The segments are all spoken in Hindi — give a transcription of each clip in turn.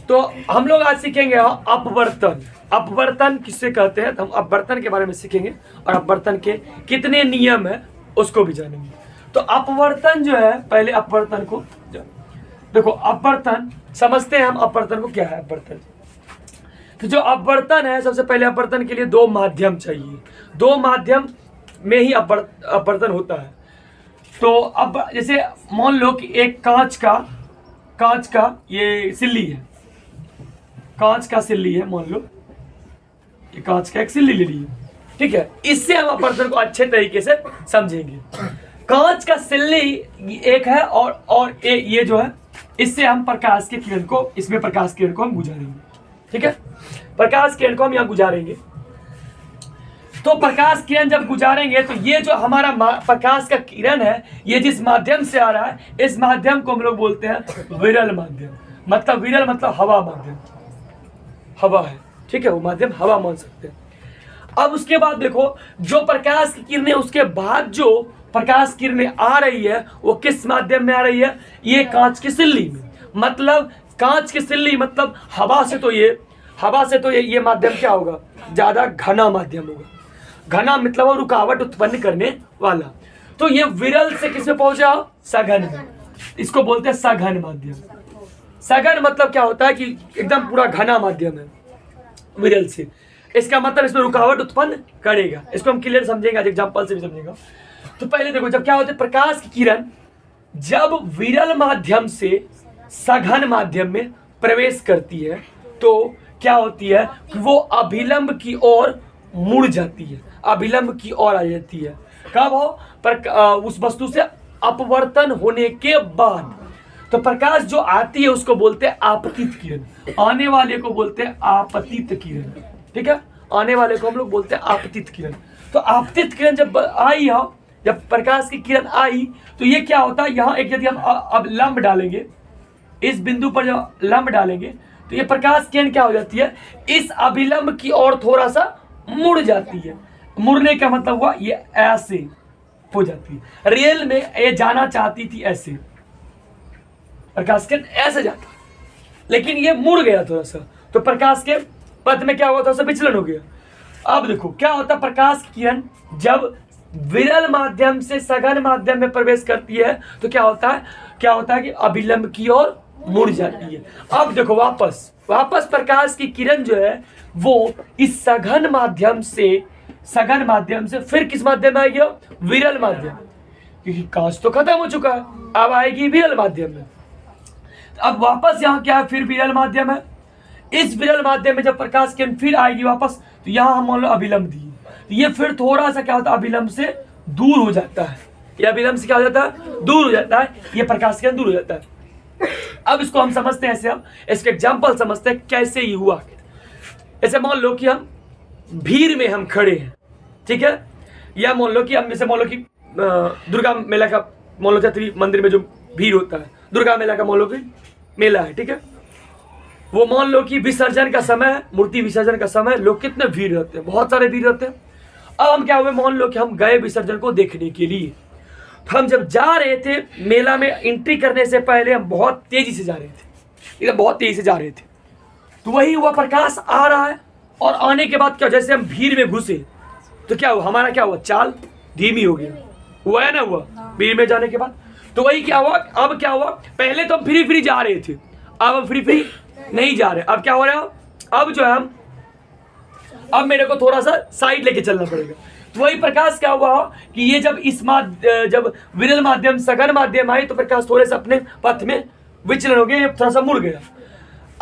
तो हम लोग आज सीखेंगे अपवर्तन। अपवर्तन किससे कहते हैं, तो हम अपवर्तन के बारे में सीखेंगे और अपवर्तन के कितने नियम है उसको भी जानेंगे। तो अपवर्तन जो है, पहले अपवर्तन को देखो। अपवर्तन समझते हैं हम, अपवर्तन को क्या है अपवर्तन। तो जो अपवर्तन है, सबसे पहले अपवर्तन के लिए दो माध्यम चाहिए, दो माध्यम में ही अपवर्तन होता है। तो अब जैसे मान लो कि एक कांच का ये सिल्ली है, कांच का सिल्ली है, मान लो ये कांच का एक सिल्ली ले ली, ठीक है। इससे हम अपवर्तन को अच्छे तरीके से समझेंगे। कांच का सिल्ली एक है और ये जो है, इससे हम प्रकाश के किरण को, इसमें प्रकाश किरण को हम गुजारेंगे, ठीक है। प्रकाश किरण को हम यहाँ गुजारेंगे। तो प्रकाश किरण जब गुजारेंगे तो ये जो हमारा प्रकाश का किरण है, ये जिस माध्यम से आ रहा है, इस माध्यम को हम लोग बोलते हैं विरल माध्यम। मतलब विरल मतलब हवा माध्यम, हवा है, ठीक है, वो माध्यम हवा मान सकते हैं। अब उसके बाद देखो, जो प्रकाश की किरणें, उसके बाद जो प्रकाश किरणें आ रही है वो किस माध्यम में आ रही है, ये कांच की सिल्ली में। मतलब कांच की सिल्ली मतलब हवा से तो ये माध्यम क्या होगा, ज्यादा घना माध्यम होगा। घना मतलब वो रुकावट उत्पन्न करने वाला। तो ये विरल से किसमें पहुंचा, सघन में। इसको बोलते हैं सघन माध्यम। सघन मतलब क्या होता है कि एकदम पूरा घना माध्यम है विरल से, इसका मतलब इसमें रुकावट उत्पन्न करेगा। इसको हम क्लियर समझेंगे, आज एग्जांपल से भी समझेंगे। तो पहले देखो, जब क्या होता है, प्रकाश की किरण जब विरल माध्यम से सघन माध्यम में प्रवेश करती है तो क्या होती है कि वो अभिलंब की ओर मुड़ जाती है, अभिलंब की ओर आ जाती है। कब हो, उस वस्तु से अपवर्तन होने के बाद। तो प्रकाश जो आती है उसको बोलते हैं आपतित किरण, आने वाले को बोलते हैं आपतित किरण, ठीक है। आने वाले को हम लोग बोलते हैं आपतित किरण। तो आपतित किरण जब आई हो, जब प्रकाश की किरण आई, तो ये क्या होता है, यहाँ एक यदि हम अब लंब डालेंगे, इस बिंदु पर जब लंब डालेंगे तो ये प्रकाश किरण क्या हो जाती है, इस अभिलंब की ओर थोड़ा सा मुड़ जाती है। मुड़ने का मतलब हुआ ये ऐसे हो जाती है। रियल में ये जाना चाहती थी ऐसे, प्रकाश किरण ऐसे जाता, लेकिन ये मुड़ गया थोड़ा सा, तो प्रकाश के पथ में क्या हुआ, थोड़ा सा विचलन हो गया। अब देखो क्या होता है, प्रकाश की किरण जब विरल माध्यम से सघन माध्यम में प्रवेश करती है तो क्या होता है कि अभिलंब की ओर मुड़ जाती है। अब देखो वापस प्रकाश की किरण जो है वो इस सघन माध्यम से फिर किस माध्यम में आएगी, विरल माध्यम, क्योंकि कांच तो खत्म हो चुका है, अब आएगी विरल माध्यम में। अब वापस यहाँ क्या है, फिर विरल माध्यम है। इस विरल माध्यम में जब प्रकाश किरण फिर आएगी वापस, तो यहाँ हम मान लो अभिलंब दिए, तो ये फिर थोड़ा सा क्या होता है, अभिलंब से दूर हो जाता है। ये अभिलंब से क्या हो जाता है, दूर हो जाता है, ये प्रकाश किरण दूर हो जाता है। अब इसको हम समझते हैं ऐसे, हम इसके एग्जाम्पल समझते हैं कैसे ये हुआ। ऐसे मान लो कि हम भीड़ में हम खड़े हैं, ठीक है, या मान लो कि हम जैसे मान लो कि दुर्गा मेला का, मान लो चैत्री मंदिर में जो भीड़ होता है, दुर्गा मेला का मान लो कि मेला है, ठीक है। वो मान लो कि विसर्जन का समय है, मूर्ति विसर्जन का समय, लोग कितने भीड़ रहते हैं, बहुत सारे भीड़ रहते हैं। अब हम क्या हुए, मान लो कि हम गए विसर्जन को देखने के लिए, तो हम जब जा रहे थे मेला में, एंट्री करने से पहले हम बहुत तेजी से जा रहे थे, एकदम बहुत तेजी से जा रहे थे। तो वही हुआ, प्रकाश आ रहा है और आने के बाद क्या, जैसे हम भीड़ में घुसे तो क्या हुआ, हमारा क्या हुआ, चाल धीमी हो गया, हुआ है ना, हुआ भीड़ में जाने के बाद। तो वही क्या हुआ, अब क्या हुआ, पहले तो हम फ्री जा रहे थे, अब हम फ्री नहीं जा रहे। अब क्या हो रहा है, अब जो है अब मेरे को थोड़ा सा साइड लेके चलना पड़ेगा। तो वही प्रकाश क्या हुआ कि ये जब विरल माध्यम सघन माध्यम आई तो प्रकाश थोड़े से अपने पथ में विचलन हो गया, थोड़ा सा मुड़ गया।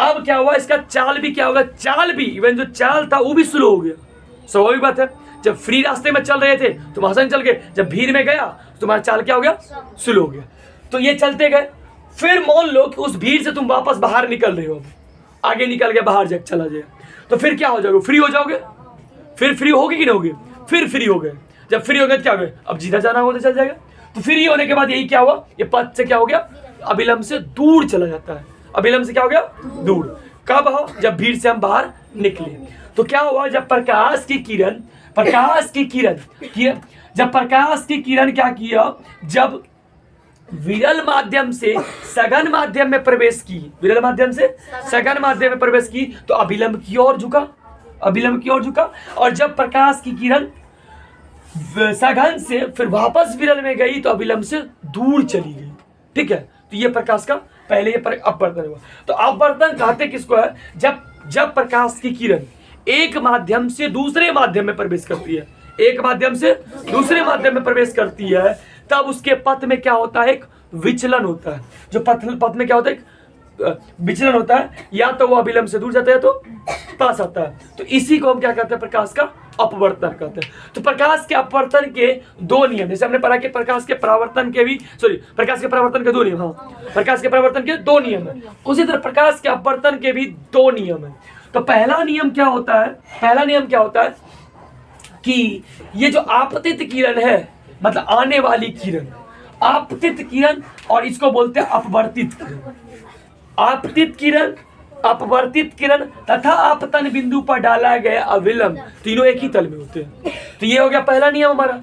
अब क्या हुआ, इसका चाल भी क्या होगा, चाल भी इवन जो चाल था वो भी स्लो हो गया। स्वाभाविक बात है, जब फ्री रास्ते में चल रहे थे तुम आसान चल गए, जब भीड़ में गया तुम्हारा चाल क्या हो गया, स्लो हो गया। तो ये चलते गए, फिर मान लो कि उस भीड़ से तुम वापस बाहर निकल रहे हो, अब आगे निकल के बाहर चला जाए, तो फिर क्या हो जाओगे, फ्री हो जाओगे। फिर फ्री होगे कि नहीं होगे, फिर फ्री हो गए। जब फ्री हो गए तो क्या हो गए, अब जिधर जाना होगा तो चल जाएगा। तो फ्री होने के बाद यही क्या हुआ, ये पथ से क्या हो गया, अभिलंब से दूर चला जाता है। अभिलंब से क्या हो गया, दूर। कब हो, जब भीड़ से हम बाहर निकले। तो क्या हुआ, जब प्रकाश की किरण जब प्रकाश की किरण क्या किया, जब विरल माध्यम से सघन माध्यम में प्रवेश की, विरल माध्यम से सघन माध्यम में प्रवेश की तो अभिलंब की ओर झुका, अभिलंब की ओर झुका। और जब प्रकाश की किरण सघन से फिर वापस विरल में गई तो अभिलंब से दूर चली गई। ठीक है, तो ये प्रकाश का पहले ये अपवर्तन हुआ। तो अपवर्तन कहते किसको है? जब प्रकाश की किरण एक माध्यम से दूसरे माध्यम में प्रवेश करती है, एक माध्यम से दूसरे माध्यम में प्रवेश करती है, तब उसके पथ में क्या होता है? एक विचलन होता है। जो पथ में क्या होता है? विचलन होता है, या तो वो अभिलंब से दूर जाता है तो पास आता है। तो इसी को हम क्या कहते हैं? प्रकाश का अपवर्तन कहते हैं। तो प्रकाश के अपवर्तन के दो नियम, जैसे हमने पढ़ा कि प्रकाश के परावर्तन के भी प्रकाश के परावर्तन के दो नियम, हाँ, प्रकाश के परावर्तन के दो नियम है, उसी तरह प्रकाश के अपवर्तन के भी दो नियम है। तो पहला नियम क्या होता है? पहला नियम क्या होता है कि ये जो आपतित किरण है, मतलब आने वाली किरण, आपतित किरण, और इसको बोलते हैं अपवर्तित किरण। आपतित किरण, अपवर्तित किरण तथा आपतन बिंदु पर डाला गया अविलंब, तीनों एक ही तल में होते हैं। तो ये हो गया पहला नियम हमारा।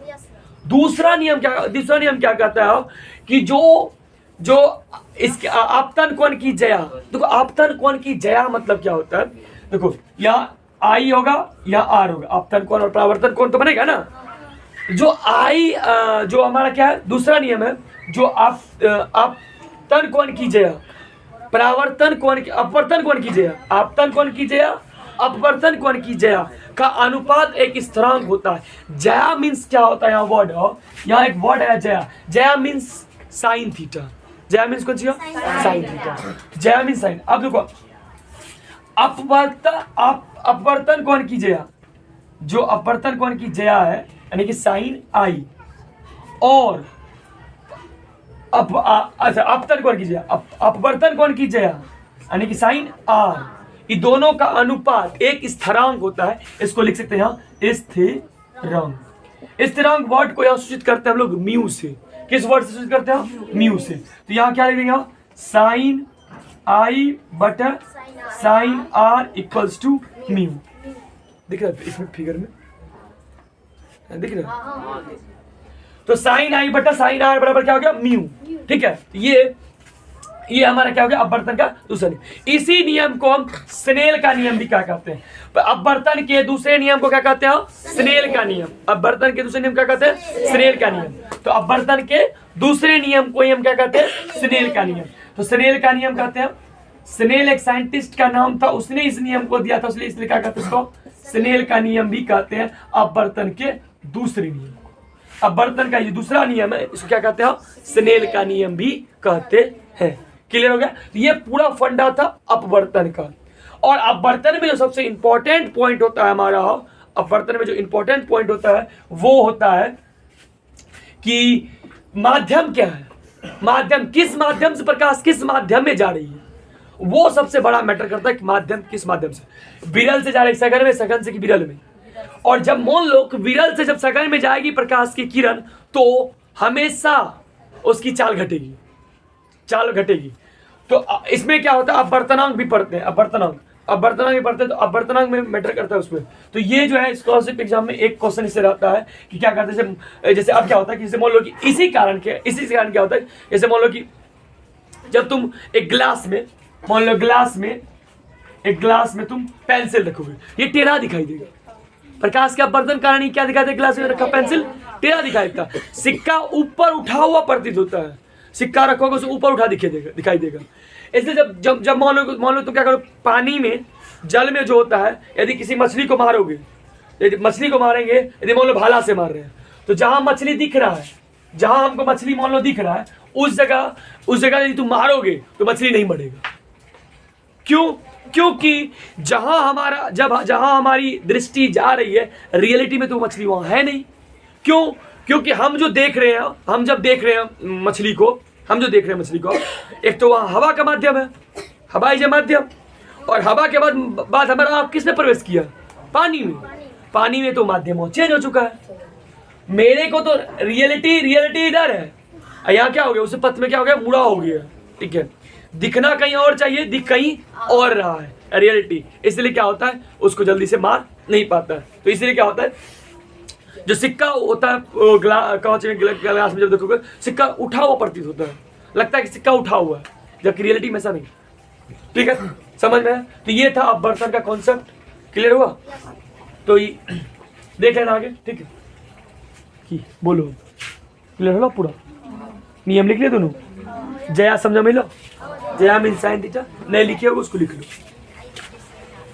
दूसरा नियम क्या कहता है कि जो इसके आपतन कोण की जया, देखो आपतन कोण की जया मतलब क्या होता है? देखो यहाँ आई होगा, यहाँ आर होगा, आपतन कोण और परावर्तन कोण तो बनेगा ना। जो आई जो हमारा क्या है? दूसरा नियम है, जो आपतन कोण की जया, परावर्तन कोण की, अपवर्तन कोण की जया, आपतन कोण की जया, अपवर्तन कोण की जया का अनुपात एक स्थिरांक होता है। जया मीन्स क्या होता है? यहाँ वर्ड हो, यहाँ एक वर्ड है जया। जया मीन्स साइन थीटा। जया मीन्स कौन सी? Sine theta. जया मीन्स साइन। अब देखो अपवर्तन कोण की जया, जो अपवर्तन कोण की जया है यानी कि साइन आई, और अपवर्तन कोण की जया, अपवर्तन कोण की जया यानी कि साइन आर, ये दोनों का अनुपात एक स्थिरांक होता है। इसको लिख सकते हैं यहाँ स्थिरांक। स्थिरांक वर्ड को यहाँ सूचित करते हैं हम लोग म्यू से। किस वर्ड से सूचित करते हैं? म्यू से। तो यहाँ क्या लिख देंगे? साइन आई बटा sine R equals to mu. दिख रहा है इसमें फिगर में? दिख रहा है? तो साइन आई बटा साइन आर बराबर क्या हो गया? म्यू। ठीक है, ये हमारा क्या हो गया? अपवर्तन का दूसरा नियम। इसी नियम को हम स्नेल का नियम भी क्या कहते हैं? अपवर्तन के दूसरे नियम को क्या कहते हैं? स्नेल का नियम। अपवर्तन के दूसरे नियम क्या कहते हैं? स्नेल का नियम। तो अपवर्तन के दूसरे नियम को ही हम क्या कहते हैं? स्नेल का नियम। तो स्नेल का नियम कहते हैं। स्नेल एक साइंटिस्ट का नाम था, उसने इस नियम को दिया था, इसलिए क्या कहते हैं इसको? स्नेल का नियम भी कहते हैं अपवर्तन के दूसरे नियम। अपवर्तन का ये दूसरा नियम है, इसको क्या कहते हैं? स्नेल का नियम भी कहते हैं। क्लियर हो गया? तो ये पूरा फंडा था अपवर्तन का। और अपवर्तन में जो सबसे इंपॉर्टेंट पॉइंट होता है हमारा, अपवर्तन में जो इंपॉर्टेंट पॉइंट होता है वो होता है कि माध्यम क्या है, माध्यम किस माध्यम से प्रकाश किस माध्यम में जा रही है, वो सबसे बड़ा मैटर करता है कि माध्यम किस माध्यम से। विरल से जा रही सघन में, सघन से कि विरल में। और जब मान लो कि विरल से जब सघन में जाएगी प्रकाश की किरण तो हमेशा उसकी चाल घटेगी, चाल घटेगी। तो इसमें क्या होता है? अपवर्तनांक भी पढ़ते हैं, अपवर्तनांक भी पढ़ते हैं। तो अपवर्तनांक में मैटर करता है उसमें। तो ये जो है स्कॉलरशिप एग्जाम में एक क्वेश्चन इससे रहता है कि क्या करते हैं, जैसे अब क्या होता है कि जैसे मान लो कि इसी कारण क्या होता है, जैसे मान लो कि जब तुम एक गिलास में, मान लो एक गिलास में तुम पेंसिल रखोगे, ये टेढ़ा दिखाई देगा। प्रकाश के अपवर्तन कारण ही क्या दिखाई देगा? गिलास में रखा पेंसिल टेढ़ा दिखाई देता। सिक्का ऊपर उठा हुआ प्रतीत होता है, सिक्का रखोगे उसे ऊपर उठा दिखाई देगा। इसलिए जब मान लो तुम क्या करो, पानी में, जल में जो होता है, यदि किसी मछली को मारोगे, यदि मछली को मारेंगे, यदि मान लो भाला से मार रहे हैं, तो जहां मछली दिख रहा है, जहां हमको मछली मान लो दिख रहा है, उस जगह यदि तुम मारोगे तो मछली नहीं मरेगा। क्यों? क्योंकि जहां हमारी दृष्टि जा रही है, रियलिटी में तो मछली वहां है नहीं। क्यों? क्योंकि हम जब देख रहे हैं मछली को, एक तो वहां हवा का माध्यम है, हवा इज माध्यम, और हवा के बाद हमारा आप किसने प्रवेश किया? पानी में। पानी में तो माध्यम चेंज हो चुका है। मेरे को तो रियलिटी इधर है, यहाँ क्या हो गया? उस पथ में क्या हो गया? मुड़ा हो गया। ठीक है, दिखना कहीं और चाहिए, दिख कहीं और रहा है रियलिटी। इसलिए क्या होता है? उसको जल्दी से मार नहीं पाता है। तो इसलिए क्या होता है? जो सिक्का होता है वो कांच में ग्लास में जब देखोगे सिक्का उठा हुआ प्रतीत होता है, लगता है कि सिक्का उठा हुआ है, जबकि रियलिटी में ऐसा नहीं। ठीक है, समझ में आया? तो ये था अब बर्तन का कॉन्सेप्ट, क्लियर हुआ? तो ये देख लेना आगे, ठीक है? कि बोलो क्लियर हो पूरा? नियम लिख लिया दोनों? जया समझा मिलो? जया मीन साइन थीटा, नहीं लिखे होगा उसको लिख लो।